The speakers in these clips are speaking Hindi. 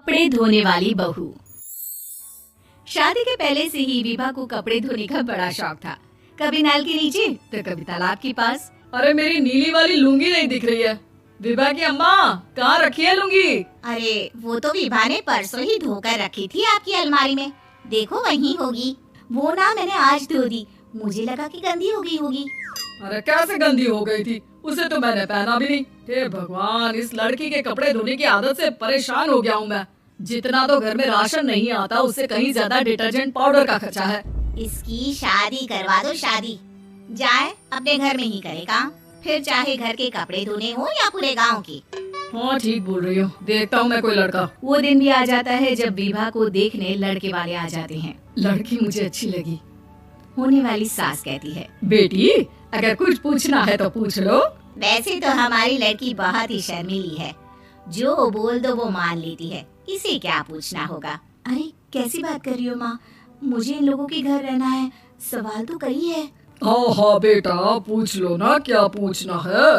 कपड़े धोने वाली बहू। शादी के पहले से ही विभा को कपड़े धोने का बड़ा शौक था। कभी नल के नीचे तो कभी तालाब के पास। अरे मेरी नीली वाली लुंगी नहीं दिख रही है। विभा की अम्मा, कहाँ रखी है लुंगी? अरे वो तो विभा ने परसों ही धोकर रखी थी आपकी अलमारी में, देखो वहीं होगी। वो ना मैंने आज धो दी, मुझे लगा कि गंदी हो गई होगी। अरे कैसे गंदी हो गई थी? उसे तो मैंने पहना भी नहीं। हे भगवान, इस लड़की के कपड़े धोने की आदत से परेशान हो गया हूँ मैं। जितना तो घर में राशन नहीं आता, उससे कहीं ज्यादा डिटर्जेंट पाउडर का खर्चा है। इसकी शादी करवा दो, शादी जाए अपने घर में ही करे काम, फिर चाहे घर के कपड़े धोने हो या पूरे गांव के। हाँ ठीक बोल रही हूँ, देखता हूँ मैं कोई लड़का। वो दिन भी आ जाता है जब विभा को देखने लड़के वाले आ जाते हैं। लड़की मुझे अच्छी लगी। होने वाली सास कहती है, बेटी अगर कुछ पूछना है तो पूछ लो। वैसे तो हमारी लड़की बहुत ही शर्मीली है, जो बोल दो वो मान लेती है, इसे क्या पूछना होगा। अरे कैसी बात कर रही हो माँ, मुझे इन लोगों के घर रहना है, सवाल तो कई है। हाँ हाँ बेटा, पूछ लो ना, क्या पूछना है।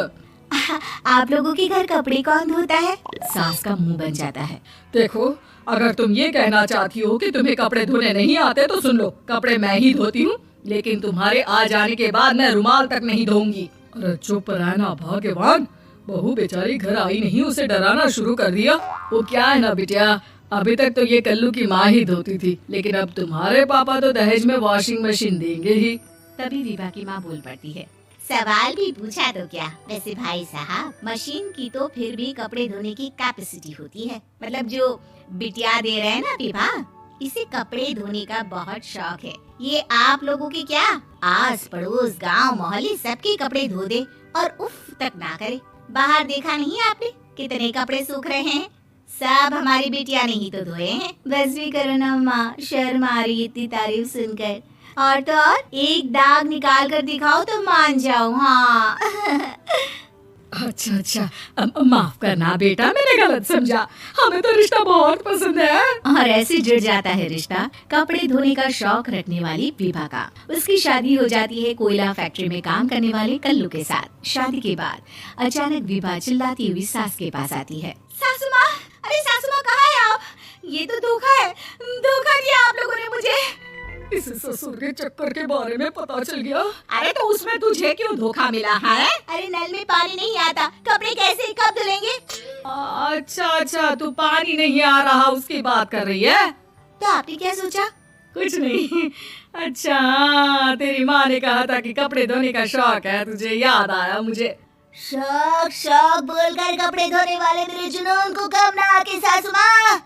आप लोगों के घर कपड़े कौन धोता है? सास का मुंह बन जाता है। देखो, अगर तुम ये कहना चाहती हो कि तुम्हें कपड़े धोने नहीं आते तो सुन लो, कपड़े मैं ही धोती हूँ, लेकिन तुम्हारे आ जाने के बाद मैं रुमाल तक नहीं धोऊंगी। अरे चुप रहना भगवान, बहू बेचारी घर आई नहीं, उसे डराना शुरू कर दिया। वो क्या है ना बिटिया, अभी तक तो ये कल्लू की माँ ही धोती थी, लेकिन अब तुम्हारे पापा तो दहेज में वॉशिंग मशीन देंगे ही। तभी विभा की माँ बोल पड़ती है, सवाल भी पूछा तो क्या। वैसे भाई साहब, मशीन की तो फिर भी कपड़े धोने की कैपेसिटी होती है, मतलब जो बिटिया दे रहे हैं ना विभा, इसे कपड़े धोने का बहुत शौक है। ये आप लोगों के क्या, आस पड़ोस गांव मोहल्ले सबके कपड़े धो दे और उफ तक ना करे। बाहर देखा नहीं आपने कितने कपड़े सूख रहे हैं, सब हमारी बिटिया ने ही तो धोए हैं। बस भी करो ना माँ, शर्म आ रही इतनी तारीफ सुनकर। और तो और एक दाग निकाल कर दिखाओ तो मान जाओ। हाँ अच्छा अच्छा, माफ करना बेटा, मैंने गलत समझा। हमें तो रिश्ता बहुत पसंद है। और ऐसे जुड़ जाता है रिश्ता कपड़े धोने का शौक रखने वाली विभा का। उसकी शादी हो जाती है कोयला फैक्ट्री में काम करने वाले कल्लू के साथ। शादी के बाद अचानक विभा चिल्लाती हुई सास के पास आती है। सासू माँ, अरे सासू माँ कहाँ है आप? ये तो धोखा है, धोखा दिया आप लोगों ने मुझे। इस ससुर के चक्कर के बारे में पता चल गया। अरे तो उसमें तुझे क्यों धोखा मिला है? अरे नल में पानी नहीं आता, कपड़े कैसे कब धुलेंगे? अच्छा अच्छा, तू पानी नहीं आ रहा उसकी बात कर रही है। तो आपने क्या सोचा? कुछ नहीं। अच्छा, तेरी माँ ने कहा था कि कपड़े धोने का शौक है तुझे, याद आया मुझे। शौक शौक बोलकर कपड़े धोने वाले मेरे जुनून को कम ना आके सासू माँ,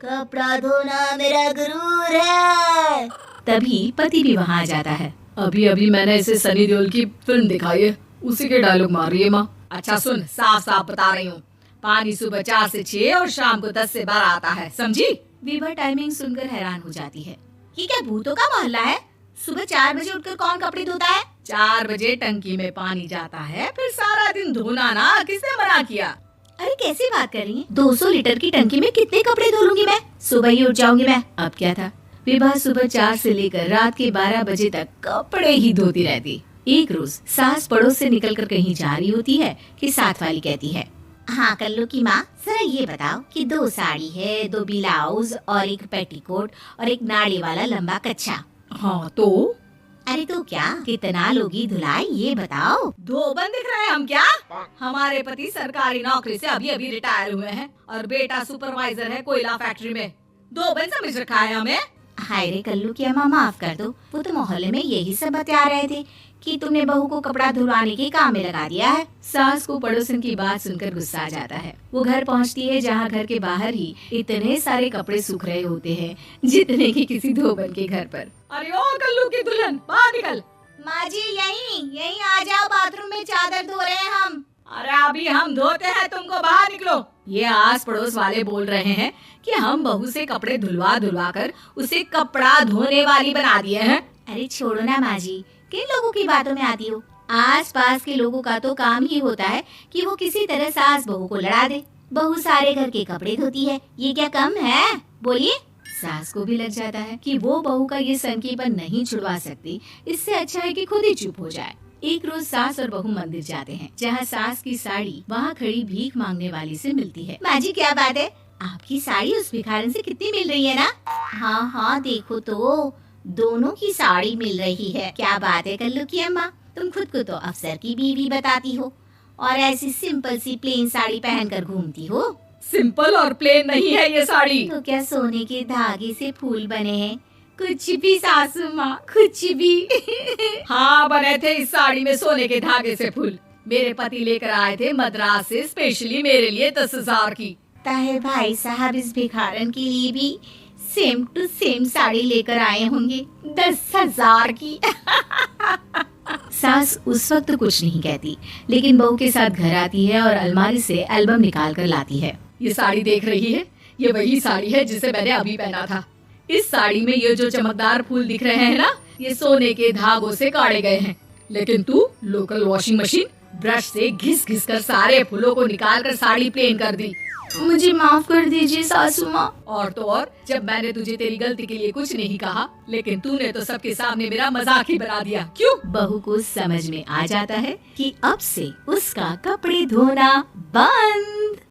कपड़ा धोना मेरा गुरूर है। तभी पति भी वहाँ आ जाता है। अभी अभी मैंने इसे सनी देओल की फिल्म दिखाई है, उसी के डायलॉग मार रही है माँ। अच्छा सुन, साफ साफ बता रही हूँ, पानी सुबह 4 से 6 और शाम को 10 से 12 आता है, समझी? विभा टाइमिंग सुनकर हैरान हो जाती है। ये क्या भूतों का मोहल्ला है? सुबह 4 बजे उठकर कौन कपड़े धोता है? 4 बजे टंकी में पानी जाता है, फिर सारा दिन धोना ना, किसने मना किया? अरे कैसी बात कर रही है, 200 लीटर की टंकी में कितने कपड़े धो लूंगी मैं, सुबह ही उठ जाऊंगी मैं। अब क्या था, विभा सुबह 4 से लेकर रात के 12 बजे तक कपड़े ही धोती रहती। एक रोज सास पड़ोस से निकलकर कहीं जा रही होती है कि साथ वाली कहती है, हाँ कल्लू की माँ, जरा ये बताओ कि 2 साड़ी है, 2 ब्लाउज और एक पेटीकोट और एक नाड़ी वाला लंबा कच्छा। हाँ तो? अरे तो क्या, कितना लोगी धुलाई ये बताओ। धोबन दिख रहे हैं हम क्या? हमारे पति सरकारी नौकरी से अभी अभी रिटायर हुए हैं और बेटा सुपरवाइजर है कोयला फैक्ट्री में। धोबन समझ रखा है हमें। हाय रे कल्लू की अम्मा, माफ कर दो, वो तो मोहल्ले में यही सब बता रहे थे कि तुमने बहू को कपड़ा धुलवाने के काम में लगा दिया है। सास को पड़ोसन की बात सुनकर गुस्सा आ जाता है। वो घर पहुंचती है जहां घर के बाहर ही इतने सारे कपड़े सूख रहे होते हैं जितने कि किसी धोबन के घर पर। अरे ओ कल्लू की दुल्हन, बाहर निकल। माँ जी यहीं आ जाओ, बाथरूम में चादर धो रहे हैं हम। अरे अभी हम धोते हैं, तुमको बाहर निकलो। ये आस पड़ोस वाले बोल रहे हैं कि हम बहू से कपड़े धुलवा धुलवा कर उसे कपड़ा धोने वाली बना दिए हैं। अरे छोड़ो ना माँ जी, किन लोगों की बातों में आती हो? आस पास के लोगों का तो काम ही होता है कि वो किसी तरह सास बहू को लड़ा दे। बहू सारे घर के कपड़े धोती है, ये क्या कम है? बोलिए। सास को भी लग जाता है कि वो बहू का ये संकीपन नहीं छुड़वा सकती, इससे अच्छा है कि खुद ही चुप हो जाए। एक रोज सास और बहू मंदिर जाते हैं, जहाँ सास की साड़ी वहाँ खड़ी भीख मांगने वाली से मिलती है। माँ जी क्या बात है, आपकी साड़ी उस भिखारन से कितनी मिल रही है ना? हाँ हाँ देखो तो, दोनों की साड़ी मिल रही है। क्या बात है कल्लू की अम्मा, तुम खुद को तो अफसर की बीवी बताती हो और ऐसी सिंपल सी प्लेन साड़ी पहनकर घूमती हो। सिंपल और प्लेन नहीं है ये साड़ी। तो क्या सोने के धागे से फूल बने हैं? कुछ भी सासू माँ, कुछ भी। हाँ बने थे इस साड़ी में सोने के धागे से फूल। मेरे पति लेकर आए थे मद्रास से स्पेशली मेरे लिए 10,000 की। ताहे भाई साहब इस भिखारन के लिए भी सेम टू सेम साड़ी लेकर आए होंगे 10,000 की। सास उस वक्त कुछ नहीं कहती, लेकिन बहू के साथ घर आती है और अलमारी से एल्बम निकाल कर लाती है। ये साड़ी देख रही है, ये वही साड़ी है जिसे मैंने अभी पहना था। इस साड़ी में ये जो चमकदार फूल दिख रहे हैं ना, ये सोने के धागों से काटे गए हैं। लेकिन तू लोकल वॉशिंग मशीन ब्रश से घिस घिस कर सारे फूलों को निकाल कर साड़ी प्लेन कर दी। मुझे माफ कर दीजिए सासू माँ। और तो और, जब मैंने तुझे तेरी गलती के लिए कुछ नहीं कहा, लेकिन तूने तो सबके सामने मेरा मजाक ही बना दिया। क्यों? बहू को समझ में आ जाता है कि अब से उसका कपड़े धोना बंद।